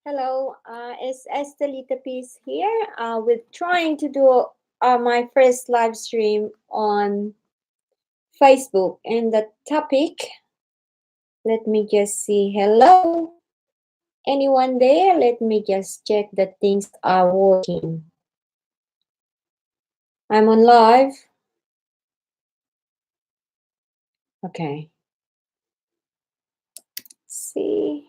Hello, it's Estelita-D here with trying to do my first live stream on Facebook. And the topic, let me just see. Hello, anyone there? Let me just check that things are working. I'm on live. Okay. See.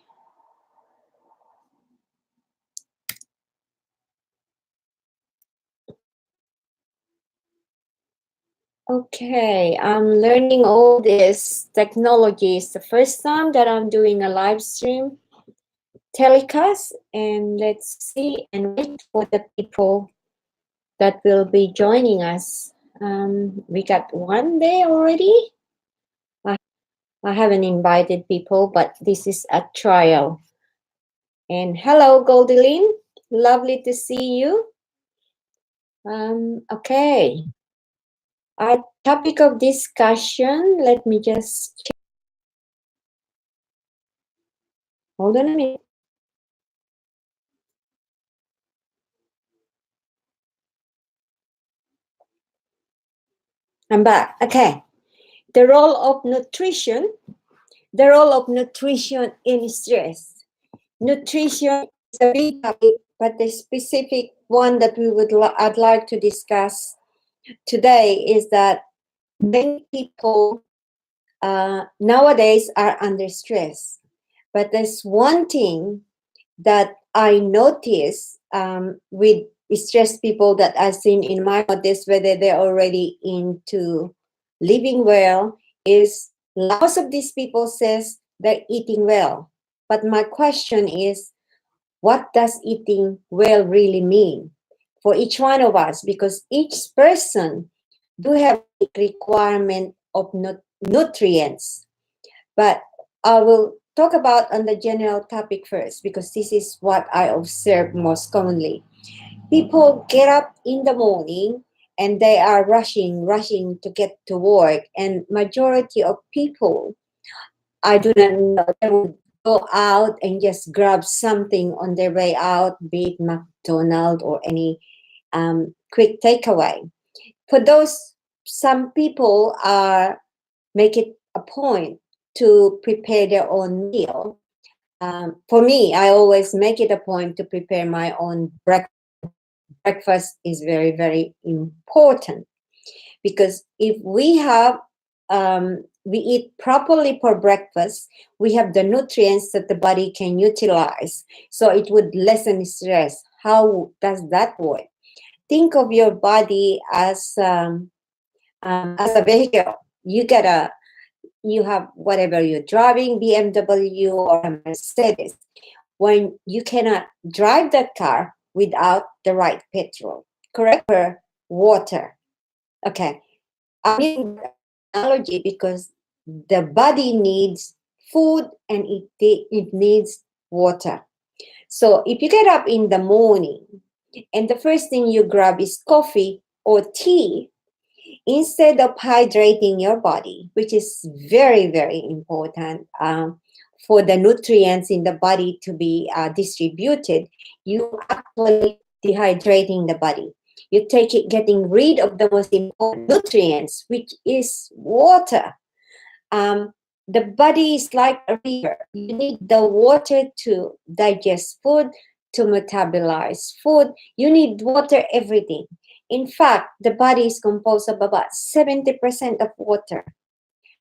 Okay, I'm learning all this technology. It's the first time that I'm doing a live stream telecast, and let's see and wait for the people that will be joining us. We got one day already. I, I haven't invited people, but this is a trial. And hello, Goldeline. Lovely to see you. Okay. Our topic of discussion, let me just check. Hold on a minute. I'm back. Okay. The role of nutrition. The role of nutrition in stress. Nutrition is a big topic, but the specific one that I'd like to discuss today is that many people nowadays are under stress. But there's one thing that I notice with stressed people that I've seen in my notice, whether they're already into living well, is lots of these people says they're eating well. But my question is, what does eating well really mean for each one of us? Because each person do have a requirement of nutrients. But I will talk about on the general topic first because this is what I observe most commonly. People get up in the morning and they are rushing to get to work, and majority of people, I do not know, they would go out and just grab something on their way out, be it McDonald's or any quick takeaway. For those, some people are make it a point to prepare their own meal. For me, I always make it a point to prepare my own breakfast. Breakfast is very, very important because if we eat properly for breakfast, we have the nutrients that the body can utilize. So it would lessen stress. How does that work? Think of your body as a vehicle. You have whatever you're driving, BMW or a Mercedes. When you cannot drive that car without the right petrol, correct? Or water. Okay. I'm using that analogy because the body needs food and it needs water. So if you get up in the morning and the first thing you grab is coffee or tea, instead of hydrating your body, which is very, very important for the nutrients in the body to be distributed, you actually dehydrating the body. You take it, getting rid of the most important nutrients, which is water. The body is like a river. You need the water to digest food, to metabolize food. You need water, everything. In fact, the body is composed of about 70% of water.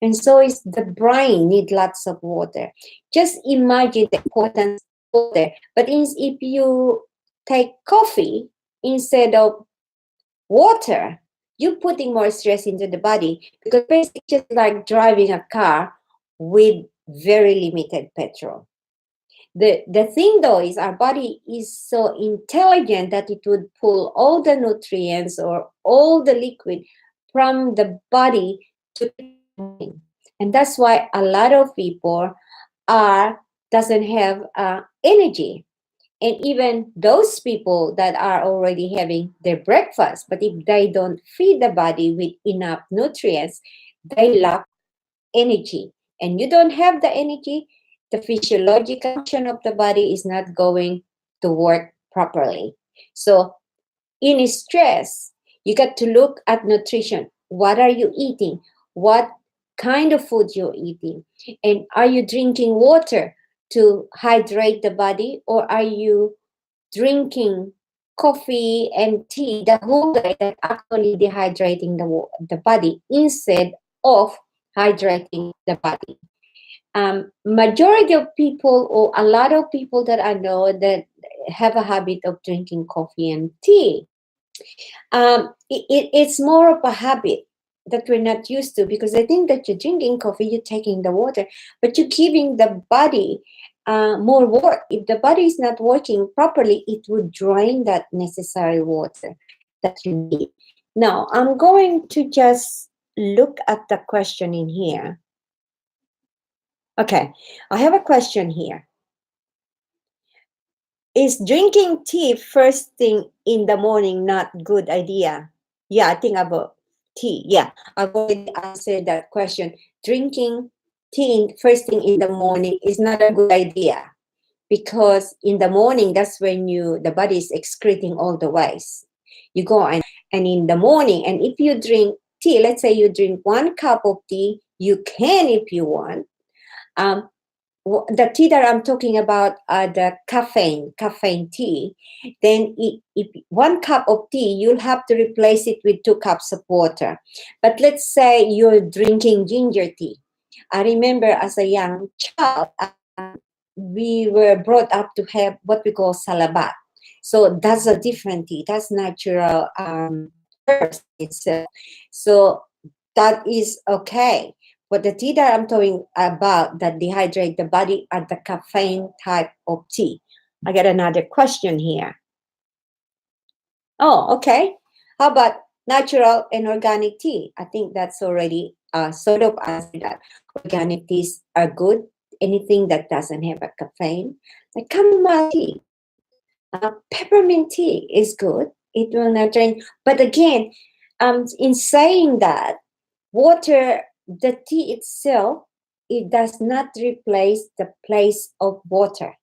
And so is the brain need lots of water. Just imagine the importance of water. But if you take coffee instead of water, you're putting more stress into the body because basically just like driving a car with very limited petrol. The thing though is our body is so intelligent that it would pull all the nutrients or all the liquid from the body to the brain. And that's why a lot of people doesn't have energy. And even those people that are already having their breakfast, but if they don't feed the body with enough nutrients, they lack energy. And you don't have the energy, the physiological function of the body is not going to work properly. So in stress, you got to look at nutrition. What are you eating? What kind of food you're eating? And are you drinking water to hydrate the body, or are you drinking coffee and tea the whole day that actually dehydrating the body instead of hydrating the body? Majority of people, or a lot of people that I know that have a habit of drinking coffee and tea, it's more of a habit that we're not used to, because I think that you're drinking coffee, you're taking the water, but you're giving the body more work. If the body is not working properly, it would drain that necessary water that you need. Now, I'm going to just look at the question in here. Okay, I have a question here. Is drinking tea first thing in the morning not good idea? Yeah, I think about tea. Yeah, I've already answered that question. Drinking tea first thing in the morning is not a good idea, because in the morning, that's when the body is excreting all the waste. You go and in the morning, and if you drink tea, let's say you drink 1 cup of tea, you can, if you want, the tea that I'm talking about are the caffeine tea. Then if 1 cup of tea, you'll have to replace it with 2 cups of water. But let's say you're drinking ginger tea. I remember as a young child, we were brought up to have what we call salabat. So that's a different tea. That's natural herbs itself. So that is okay. But the tea that I'm talking about that dehydrate the body are the caffeine type of tea. I got another question here. Oh, okay. How about natural and organic tea? I think that's already sort of answered that. Organic teas are good. Anything that doesn't have a caffeine, like chamomile tea, peppermint tea is good. It will not drain. But again, in saying that, water, the tea itself, it does not replace the place of water,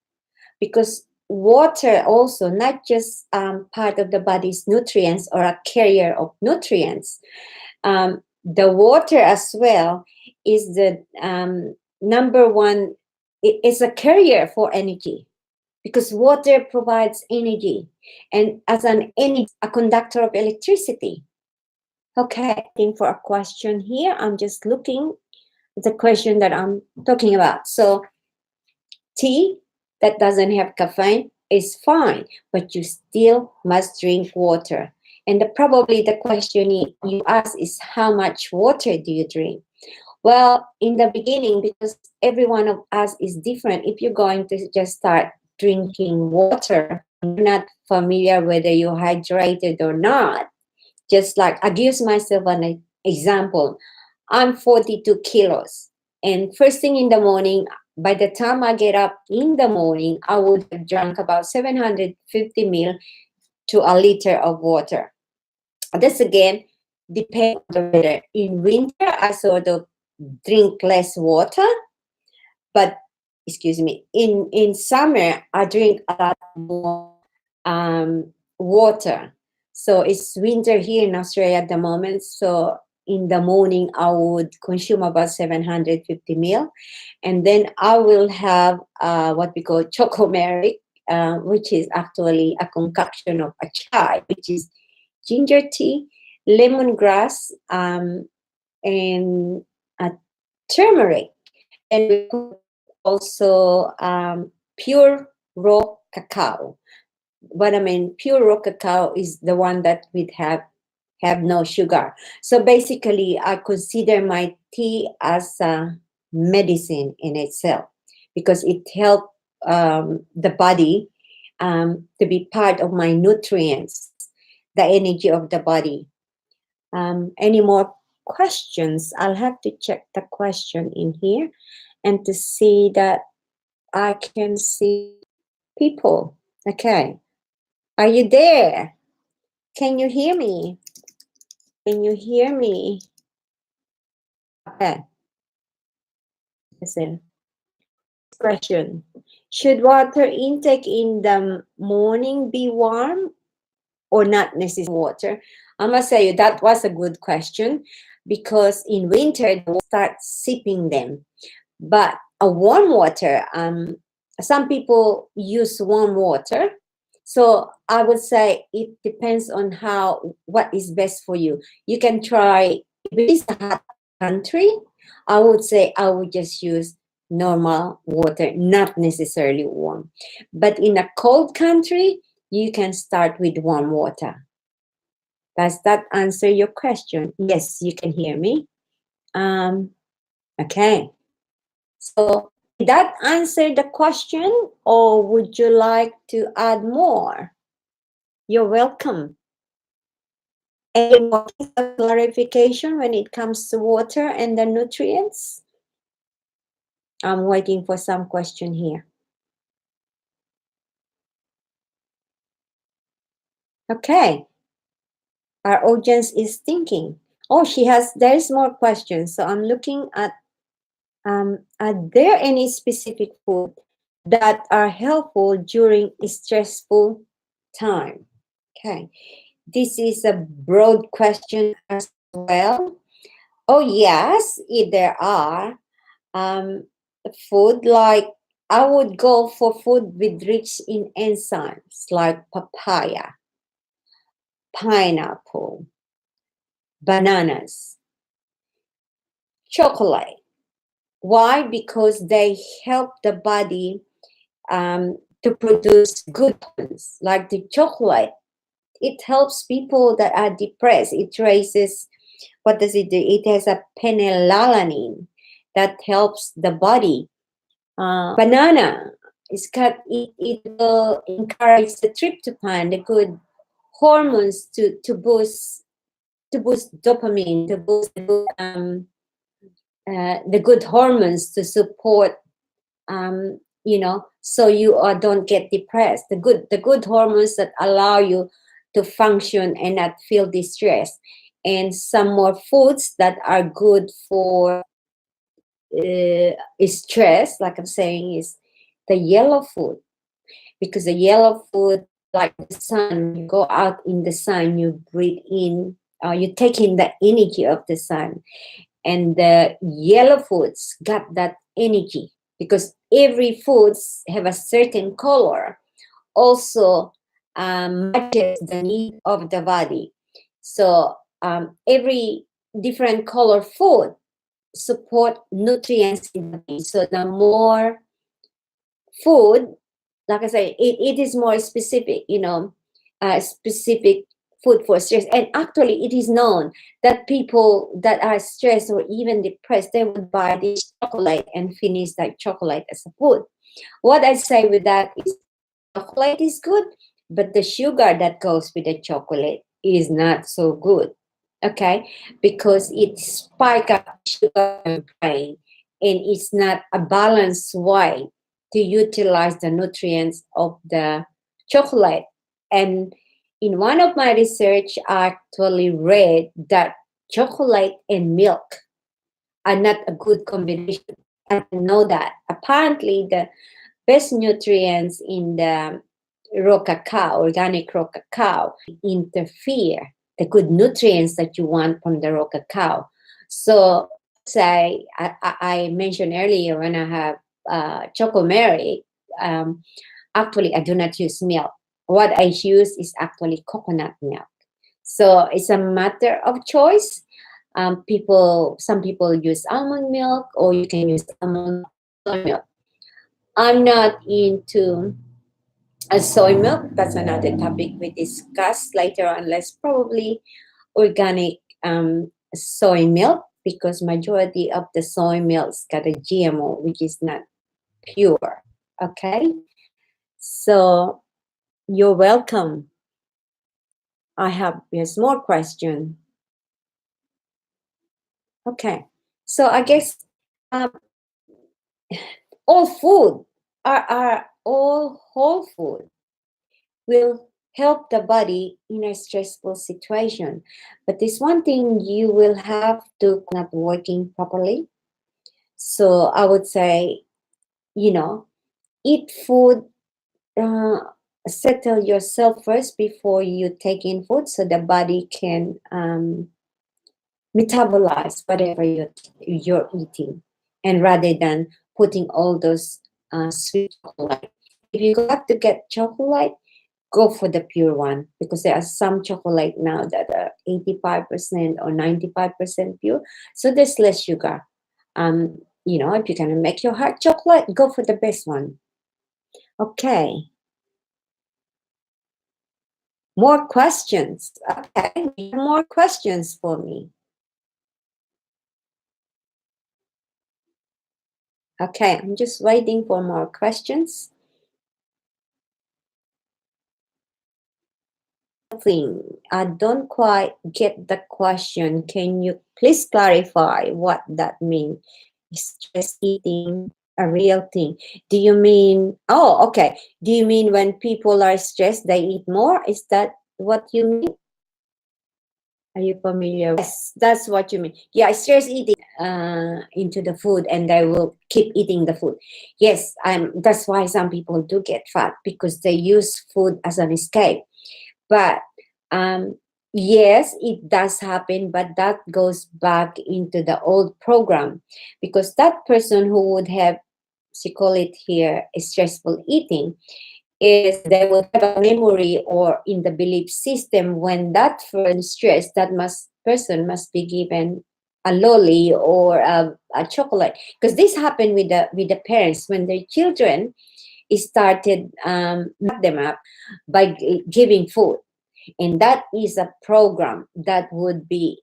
because water also not just part of the body's nutrients or a carrier of nutrients. The water as well is the number one. It's a carrier for energy, because water provides energy, and as a conductor of electricity. Okay, looking for a question here. I'm just looking at the question that I'm talking about. So tea that doesn't have caffeine is fine, but you still must drink water. And probably the question you ask is, how much water do you drink? Well, in the beginning, because every one of us is different, if you're going to just start drinking water, you're not familiar whether you're hydrated or not. Just like I use myself an example, I'm 42 kilos. And first thing in the morning, by the time I get up in the morning, I would have drunk about 750 ml to a liter of water. This again depends on the weather. In winter, I sort of drink less water, but excuse me, in summer, I drink a lot more water. So it's winter here in Australia at the moment. So in the morning, I would consume about 750 ml. And then I will have what we call chocomeric, which is actually a concoction of a chai, which is ginger tea, lemongrass, and turmeric. And we put also pure raw cacao. What I mean, pure raw cacao is the one that would have no sugar. So basically, I consider my tea as a medicine in itself, because it helps the body to be part of my nutrients, the energy of the body. Any more questions? I'll have to check the question in here and to see that I can see people. Okay. Are you there? Can you hear me? Can you hear me? Okay. Listen. question. Should water intake in the morning be warm or not necessarily water? I must say that was a good question because in winter they will start sipping them. But a warm water, some people use warm water. So I would say it depends on what is best for you. You can try, if it is a hot country, I would say I would just use normal water, not necessarily warm. But in a cold country, you can start with warm water. Does that answer your question? Yes, you can hear me. Okay. So did that answer the question, or would you like to add more? You're welcome. Any more clarification when it comes to water and the nutrients? I'm waiting for some question here. Okay. Our audience is thinking. Oh, there's more questions. So I'm looking at, are there any specific food that are helpful during a stressful time? Okay. This is a broad question as well. Oh, yes, there are. Food like, I would go for food with rich in enzymes like papaya, pineapple, bananas, chocolate. Why? Because they help the body to produce good hormones. Like the chocolate, it helps people that are depressed. It raises, what does it do? It has a phenylalanine that helps the body. Banana, it will encourage the tryptophan, the good hormones to boost dopamine, to boost the good hormones to support, so you don't get depressed. The good hormones that allow you to function and not feel distressed. And some more foods that are good for stress, like I'm saying, is the yellow food, because the yellow food, like the sun, you go out in the sun, you breathe in, you take in the energy of the sun, and the yellow foods got that energy because every foods have a certain color, also matches the need of the body. So every different color food support nutrients in the body. So the more food, like I say, it is more specific, specific food for stress. And actually, it is known that people that are stressed or even depressed, they would buy this chocolate and finish that chocolate as a food. What I say with that is chocolate is good, but the sugar that goes with the chocolate is not so good. Okay, because it spike up sugar in the brain, and it's not a balanced way to utilize the nutrients of the chocolate. And in one of my research, I actually read that chocolate and milk are not a good combination. I didn't know that. Apparently, the best nutrients in the raw cacao, organic raw cacao, interfere the good nutrients that you want from the raw cacao. So, say I mentioned earlier when I have Chocomary, actually I do not use milk. What I use is actually coconut milk. So it's a matter of choice. Some people use almond milk, or you can use almond soy milk. I'm not into soy milk. That's another topic we discuss later on. Let's probably organic soy milk, because majority of the soy milks got a GMO, which is not pure. Okay, so you're welcome. There's more question. Okay, so I guess um, all food are all whole food will help the body in a stressful situation. But this one thing you will have to not working properly. So I would say you know, eat food, uh, settle yourself first before you take in food so the body can metabolize whatever you're eating, and rather than putting all those sweet chocolate. If you got to get chocolate, go for the pure one, because there are some chocolate now that are 85% or 95% pure, so there's less sugar. If you're gonna make your hot chocolate, go for the best one. Okay, more questions. Okay, you have more questions for me. Okay, I'm just waiting for more questions. Thing, I don't quite get the question. Can you please clarify what that means? Is stress eating a real thing? Do you mean, oh, okay. Do you mean when people are stressed, they eat more? Is that what you mean? Are you familiar? Yes, that's what you mean. Yeah, stress eating into the food, and they will keep eating the food. Yes, that's why some people do get fat, because they use food as an escape. But yes, it does happen, but that goes back into the old program, because that person who would have, she call it here, stressful eating, is they would have a memory or in the belief system, when that person stressed, that person must be given a lolly or a chocolate, because this happened with the parents when their children started knock them up by giving food, and that is a program that would be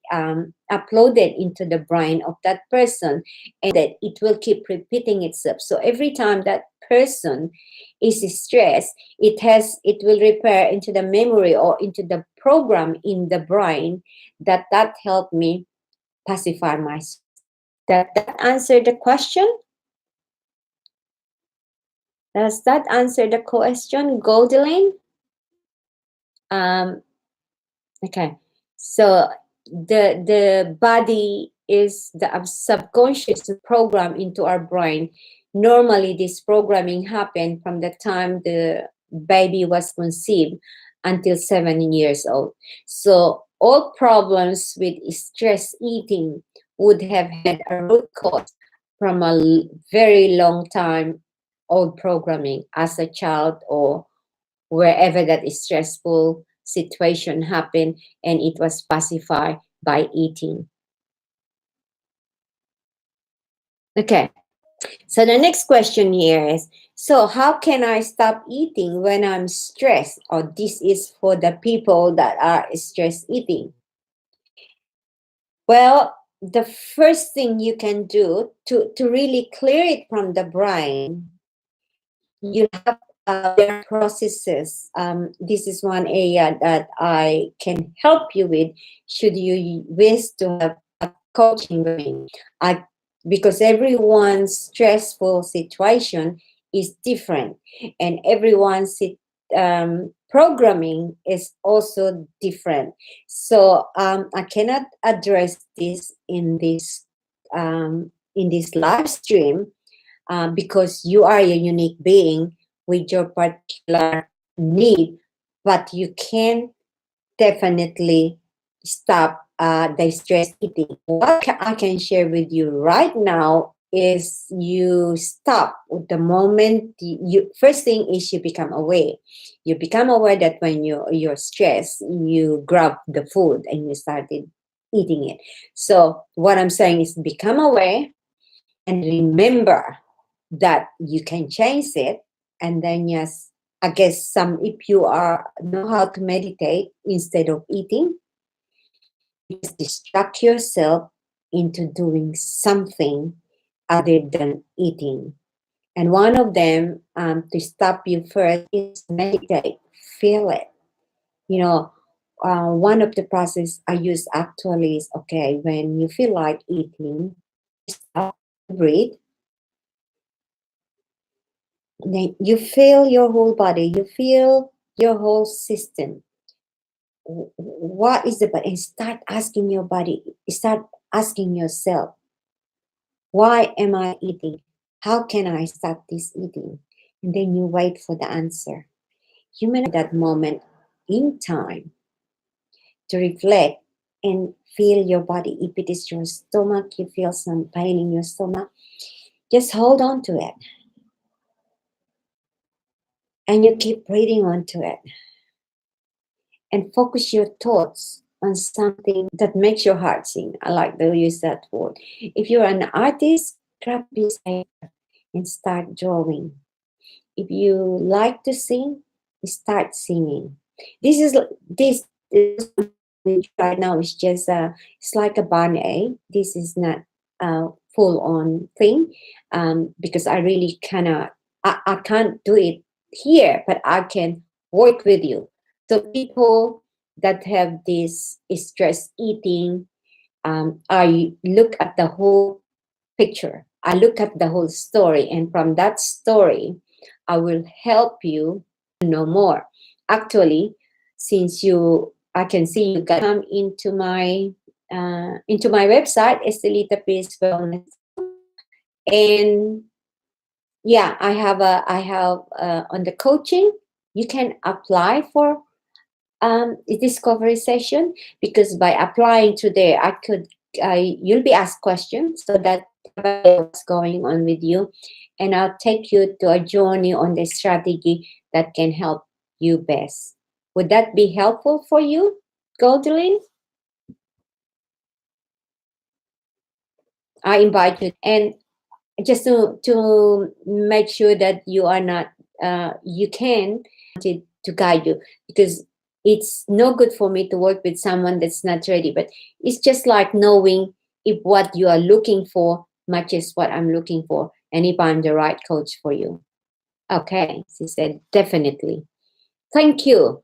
uploaded into the brain of that person, and that it will keep repeating itself. So every time that person is stressed, it will repair into the memory or into the program in the brain, that helped me pacify myself. That answer the question? Does that answer the question, Goldeline? um Okay, so the body is the subconscious program into our brain. Normally, this programming happened from the time the baby was conceived until 7 years old. So all problems with stress eating would have had a root cause from a very long time old programming as a child, or wherever that stressful situation happened, and it was pacified by eating. Okay, so the next question here is, so how can I stop eating when I'm stressed? Or this is for the people that are stress eating. Well, the first thing you can do to really clear it from the brain, you have their processes. This is one area that I can help you with, should you wish to have a coaching with me. Because everyone's stressful situation is different, and everyone's programming is also different. So I cannot address this in this live stream, because you are a unique being with your particular need, but you can definitely stop the stress eating. What I can share with you right now is, you stop with the moment you first thing is you become aware. You become aware that when you're stressed, you grab the food and you started eating it. So what I'm saying is, become aware and remember that you can change it. And then, yes, I guess some, if you are know how to meditate instead of eating, just distract yourself into doing something other than eating. And one of them, to stop you first, is meditate. Feel it. You know, one of the process I use actually is, okay, when you feel like eating, stop, breathe. Then you feel your whole body, you feel your whole system. What is the body? And start asking your body, start asking yourself, why am I eating? How can I start this eating? And then you wait for the answer. You may not that moment in time to reflect and feel your body. If it is your stomach, you feel some pain in your stomach, just hold on to it. And you keep breathing onto it. And focus your thoughts on something that makes your heart sing. I like to use that word. If you're an artist, grab a piece of paper and start drawing. If you like to sing, start singing. This right now is just it's like a barn aid. This is not a full on thing, because I really cannot. I can't do it here, but I can work with you. So people that have this stress eating, I look at the whole picture. I look at the whole story, and from that story, I will help you to know more. Actually, since I can see you guys come into my website, Estelita Peace Wellness, and yeah, I have on the coaching. You can apply for a discovery session, because by applying today, you'll be asked questions so that what's going on with you, and I'll take you to a journey on the strategy that can help you best. Would that be helpful for you, Goldlyn? I invite you, and just to make sure that you are not you can to guide you, because it's no good for me to work with someone that's not ready, but it's just like knowing if what you are looking for matches what I'm looking for, and if I'm the right coach for you. Okay, she said definitely. Thank you.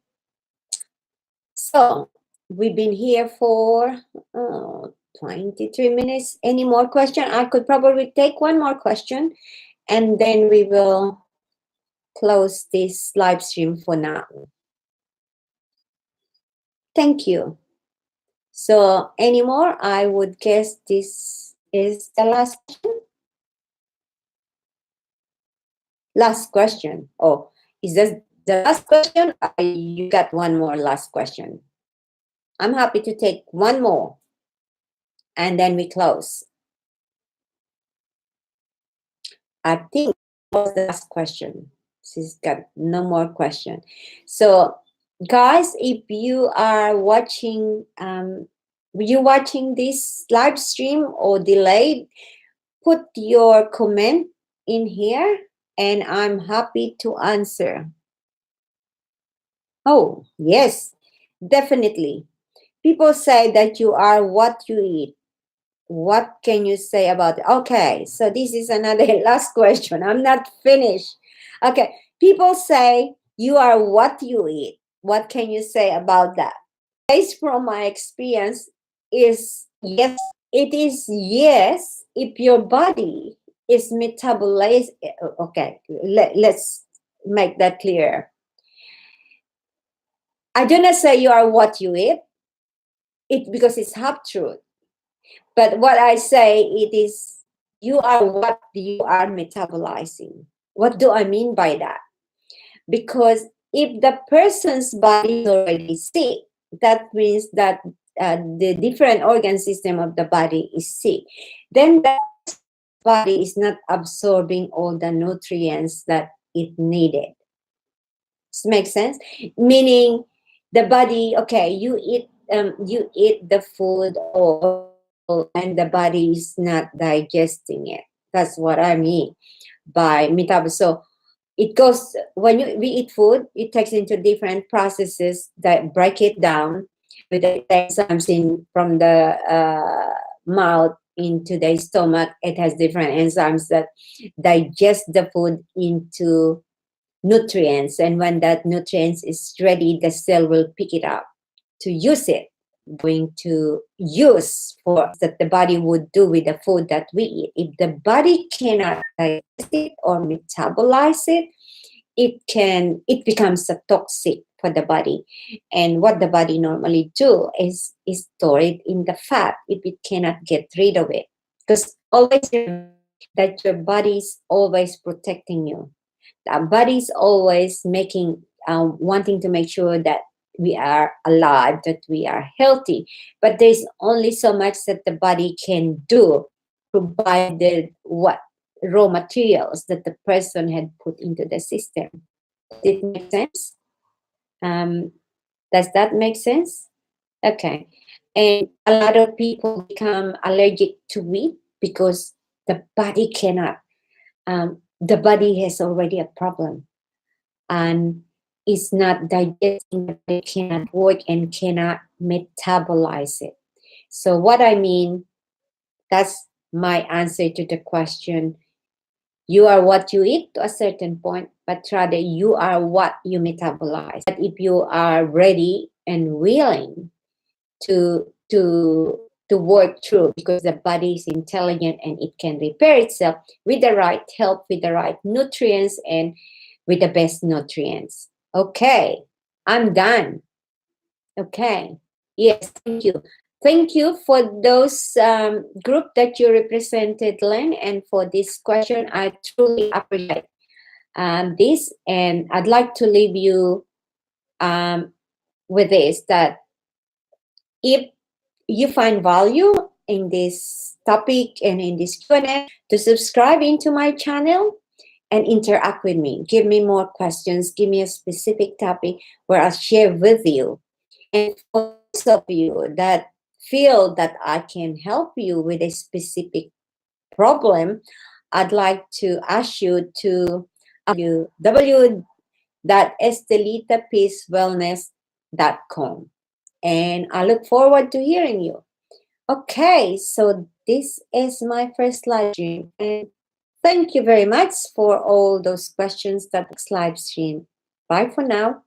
So we've been here for 23 minutes. Any more question? I could probably take one more question, and then we will close this live stream for now. Thank you. So any more? I would guess this is the last question. Last question. Oh, is this the last question? You got one more last question. I'm happy to take one more, and then we close. I think that was the last question. She's got no more question. So guys, if you are watching this live stream or delayed, put your comment in here and I'm happy to answer. Oh yes, definitely. People say that you are what you eat. What can you say about it? Okay, so this is another last question. I'm not finished. Okay, people say you are what you eat. What can you say about that? Based from my experience, is yes, it is yes, if your body is metabolized. Okay, let's make that clear. I do not say you are what you eat, because it's half truth. But what I say, it is you are what you are metabolizing. What do I mean by that? Because if the person's body is already sick, that means that the different organ system of the body is sick. Then the body is not absorbing all the nutrients that it needed. Does it make sense? Meaning the body, okay, you eat the food, or and the body is not digesting it. That's what I mean by metabolism. So it goes when we eat food, it takes into different processes that break it down with the enzymes in from the mouth into the stomach. It has different enzymes that digest the food into nutrients, and when that nutrients is ready, the cell will pick it up to use it, going to use for that the body would do with the food that we eat. If the body cannot digest it or metabolize it, it becomes a toxic for the body. And what the body normally do is store it in the fat if it cannot get rid of it, because always that your body's always protecting you. Our body's always making, wanting to make sure that we are alive, that we are healthy. But there's only so much that the body can do, provided what raw materials that the person had put into the system. Does it make sense? Um, does that make sense? Okay. And a lot of people become allergic to wheat because the body cannot, the body has already a problem and is not digesting, it cannot work and cannot metabolize it. So, what I mean, that's my answer to the question. You are what you eat to a certain point, but rather you are what you metabolize. But if you are ready and willing to work through, because the body is intelligent and it can repair itself with the right help, with the right nutrients, and with the best nutrients. Okay, I'm done. Okay, yes, thank you. Thank you for those group that you represented, Len, and for this question. I truly appreciate this, and I'd like to leave you with this, that if you find value in this topic and in this Q&A, to subscribe into my channel and interact with me. Give me more questions. Give me a specific topic where I'll share with you. And for those of you that feel that I can help you with a specific problem, I'd like to ask you to www.estelitapeacewellness.com. And I look forward to hearing you. Okay, so this is my first live stream. And thank you very much for all those questions that live stream. Bye for now.